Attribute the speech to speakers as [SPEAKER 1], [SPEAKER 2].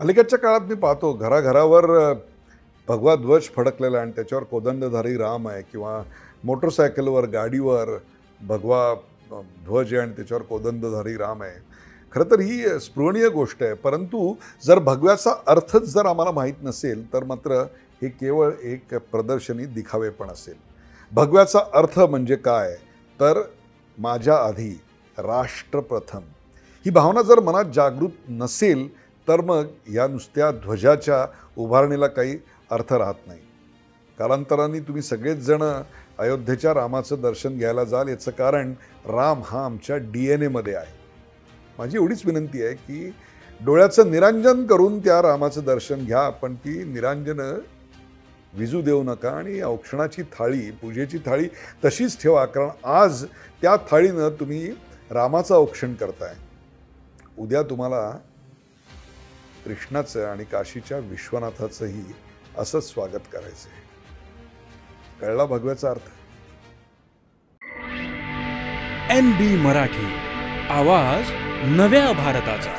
[SPEAKER 1] अलीकडच्या काळात मी पाहतो घराघरावर भगवा ध्वज फडकलेला आहे आणि त्याच्यावर कोदंडधारी राम आहे किंवा मोटरसायकलवर गाडीवर भगवा ध्वज आहे आणि त्याच्यावर कोदंडधारी राम आहे. खरं तर ही स्पृहणीय गोष्ट आहे, परंतु जर भगव्याचा अर्थच जर आम्हाला माहीत नसेल तर मात्र हे केवळ एक प्रदर्शनी दिखावेपण असेल. भगव्याचा अर्थ म्हणजे काय, तर माझ्या आधी राष्ट्र प्रथम ही भावना जर मनात जागृत नसेल तर मग या नुसत्या ध्वजाच्या उभारणीला काही अर्थ राहत नाही. कालांतराने तुम्ही सगळेच जण अयोध्येच्या रामाचं दर्शन घ्यायला जाल. याचं कारण राम हा आमच्या DNA मध्ये आहे. माझी एवढीच विनंती आहे की डोळ्याचं निरांजन करून त्या रामाचं दर्शन घ्या, पण ती निरांजनं विजू देऊ नका आणि औक्षणाची थाळी, पूजेची थाळी तशीच ठेवा, कारण आज त्या थाळीनं तुम्ही रामाचं औक्षण करताय. उद्या तुम्हाला कृष्णाचं आणि काशीच्या विश्वनाथाचंही असंच स्वागत करायचं आहे. कळला भगव्याचा अर्थ?
[SPEAKER 2] NB मराठी, आवाज नव्या भारताचा.